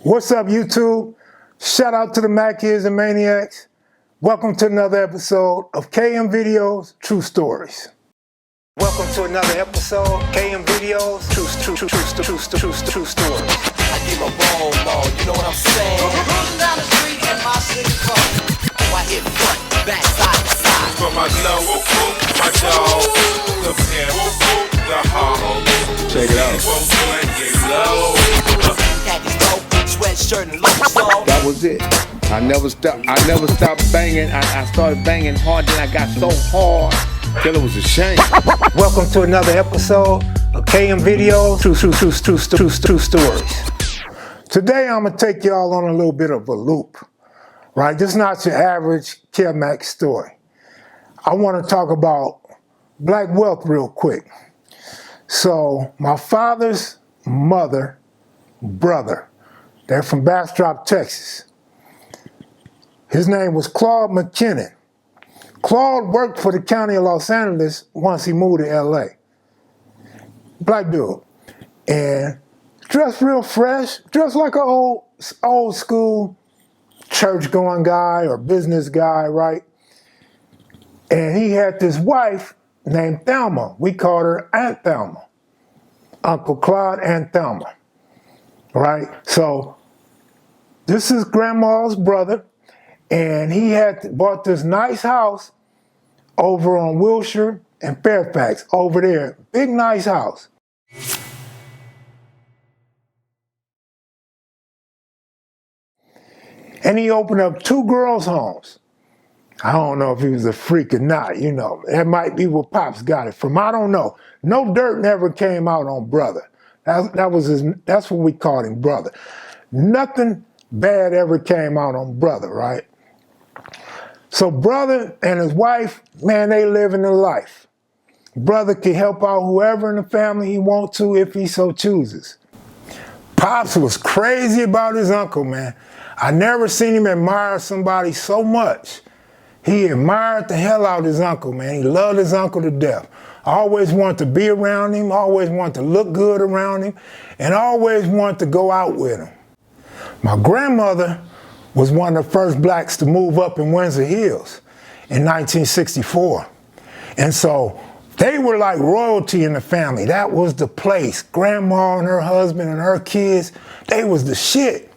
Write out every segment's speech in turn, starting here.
What's up, YouTube? Shout out to the Mac-Kids and Maniacs. Welcome to another episode of KM Videos, True Stories. Welcome to another episode, KM Videos, True Stories. I give a roll, you know what I'm saying? Rolling down the street in my city car. I hit front, back, side to side. From my love, my dog, the pimp, the hog. Check it out. Sweatshirt and low. That was it. I never stopped banging. I started banging hard, then I got so hard till it was a shame. Welcome to another episode of KM Videos, True Stories. Today I'm gonna take y'all on a little bit of a loop, right? This is not your average Kev Mac story. I want to talk about black wealth real quick. So my father's brother, they're from Bastrop, Texas. His name was Claude McKinnon. Claude worked for the county of Los Angeles once he moved to LA. Black dude. And dressed real fresh, dressed like an old school church-going guy or business guy, right? And he had this wife named Thelma. We called her Aunt Thelma. Uncle Claude, Aunt Thelma. Right? So this is grandma's brother, and he had bought this nice house over on Wilshire and Fairfax, over there. Big, nice house. And he opened up 2 girls' homes. I don't know if he was a freak or not, you know. That might be where Pops got it from. I don't know. No dirt never came out on brother. That's what we called him, brother. Nothing bad ever came out on brother, right? So brother and his wife, man, they living their life. Brother can help out whoever in the family he wants to if he so chooses. Pops was crazy about his uncle, man. I never seen him admire somebody so much. He admired the hell out of his uncle, man. He loved his uncle to death. Always wanted to be around him, always wanted to look good around him, and always wanted to go out with him. My grandmother was one of the first blacks to move up in Windsor Hills in 1964. And so they were like royalty in the family. That was the place. Grandma and her husband and her kids, they was the shit.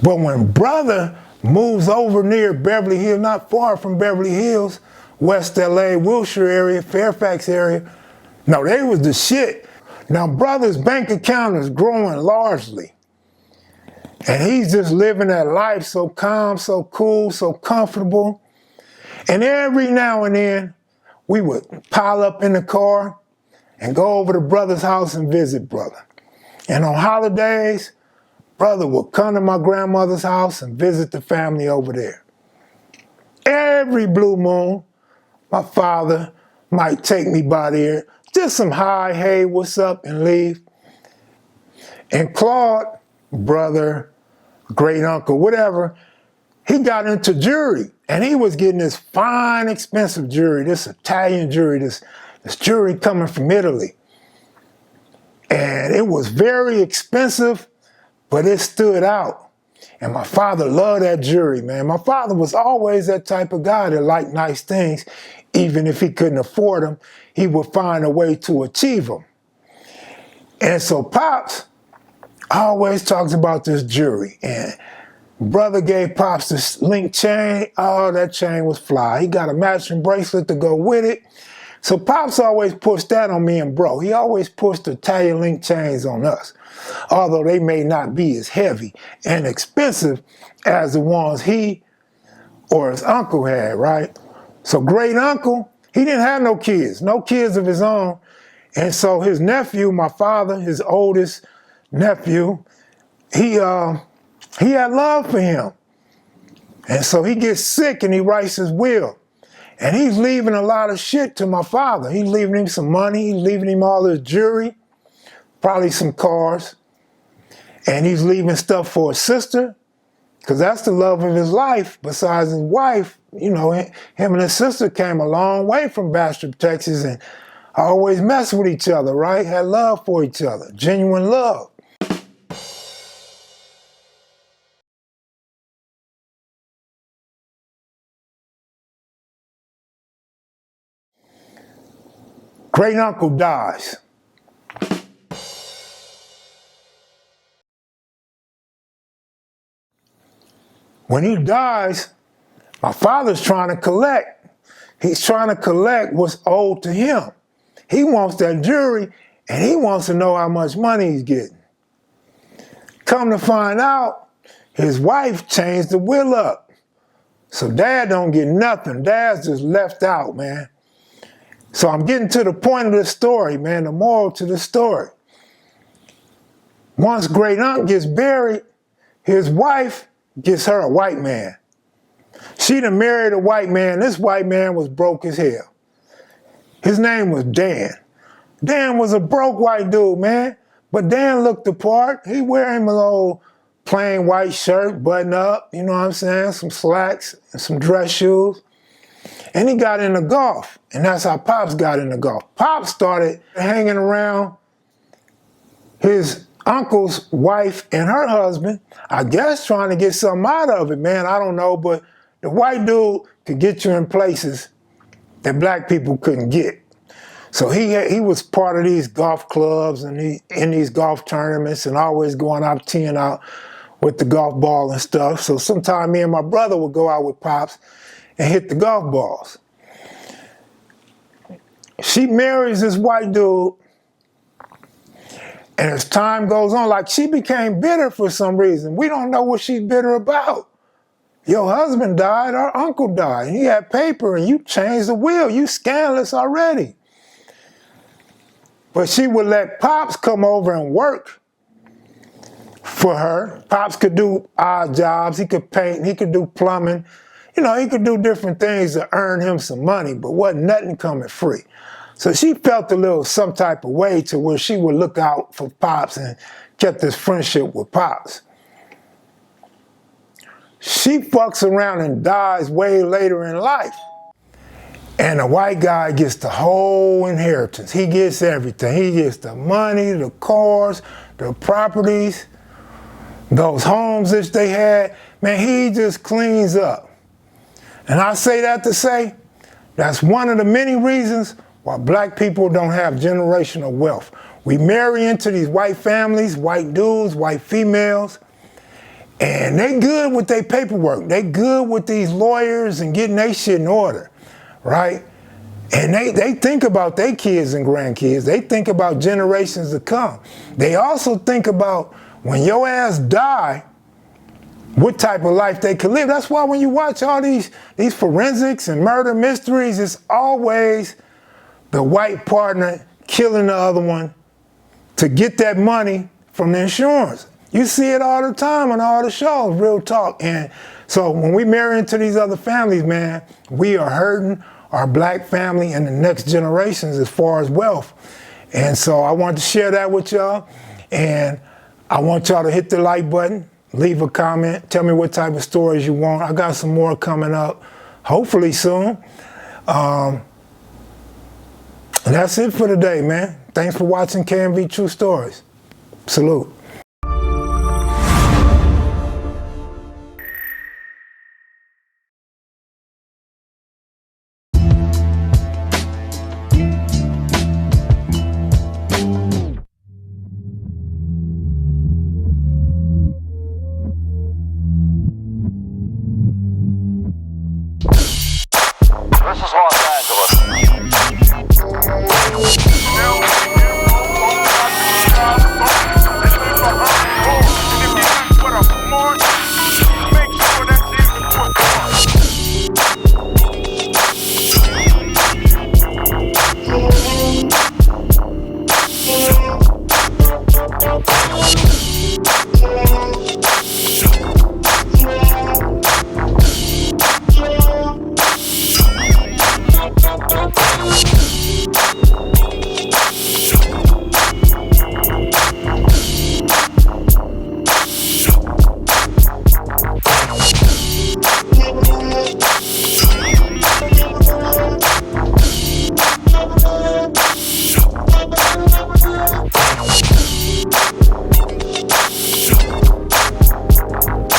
But when brother moves over near Beverly Hills, not far from Beverly Hills, West LA, Wilshire area, Fairfax area, no, they was the shit. Now brother's bank account is growing largely. And he's just living that life so calm, so cool, so comfortable. And every now and then, we would pile up in the car and go over to brother's house and visit brother. And on holidays, brother would come to my grandmother's house and visit the family over there. Every blue moon, my father might take me by there, just some hi, hey, what's up, and leave. And Claude, brother, great uncle, whatever, he got into jewelry, and he was getting this fine, expensive jewelry, this Italian jewelry, this jewelry coming from Italy. And it was very expensive, but it stood out. And my father loved that jewelry, man. My father was always that type of guy that liked nice things. Even if he couldn't afford them, he would find a way to achieve them. And so Pops always talks about this jewelry. And brother gave Pops this link chain. Oh, that chain was fly. He got a matching bracelet to go with it. So Pops always pushed that on me and bro. He always pushed the Italian link chains on us, although they may not be as heavy and expensive as the ones he or his uncle had, right? So great uncle, he didn't have no kids of his own. And so his nephew, my father, his oldest nephew, he had love for him. And so he gets sick and he writes his will. And he's leaving a lot of shit to my father. He's leaving him some money, he's leaving him all his jewelry, probably some cars. And he's leaving stuff for his sister, because that's the love of his life, besides his wife. You know, him and his sister came a long way from Bastrop, Texas, and always messed with each other, right? Had love for each other, genuine love. Great uncle dies. When he dies, my father's trying to collect. He's trying to collect what's owed to him. He wants that jury, and he wants to know how much money he's getting. Come to find out, his wife changed the will up. So Dad don't get nothing. Dad's just left out, man. So I'm getting to the point of the story, man, the moral to the story. Once great uncle gets buried, his wife gets her a white man. She done married a white man. This white man was broke as hell. His name was Dan. Dan was a broke white dude, man. But Dan looked the part. He wear him a little plain white shirt, button up, you know what I'm saying? Some slacks and some dress shoes. And he got into golf. And that's how Pops got into golf. Pops started hanging around his uncle's wife and her husband, I guess trying to get something out of it, man. I don't know, but the white dude could get you in places that black people couldn't get. So he was part of these golf clubs and in these golf tournaments and always going out teeing out with the golf ball and stuff. So sometime me and my brother would go out with Pops and hit the golf balls. She marries this white dude, and as time goes on, like she became bitter for some reason. We don't know what she's bitter about. Your husband died, our uncle died, and he had paper, and you changed the will. You scandalous already. But she would let Pops come over and work for her. Pops could do odd jobs. He could paint. He could do plumbing. You know, he could do different things to earn him some money, but wasn't nothing coming free. So she felt a little some type of way to where she would look out for Pops and kept this friendship with Pops. She fucks around and dies way later in life. And the white guy gets the whole inheritance. He gets everything. He gets the money, the cars, the properties, those homes that they had. Man, he just cleans up. And I say that to say, that's one of the many reasons why black people don't have generational wealth. We marry into these white families, white dudes, white females, and they good with their paperwork. They good with these lawyers and getting their shit in order, right? And they think about their kids and grandkids. They think about generations to come. They also think about when your ass die, what type of life they could live. That's why when you watch all these forensics and murder mysteries, it's always the white partner killing the other one to get that money from the insurance. You see it all the time on all the shows, real talk. And so when we marry into these other families, man, we are hurting our black family and the next generations as far as wealth. And so I want to share that with y'all. And I want y'all to hit the like button, leave a comment, tell me what type of stories you want. I got some more coming up, hopefully soon. And that's it for today, man. Thanks for watching KMV True Stories. Salute.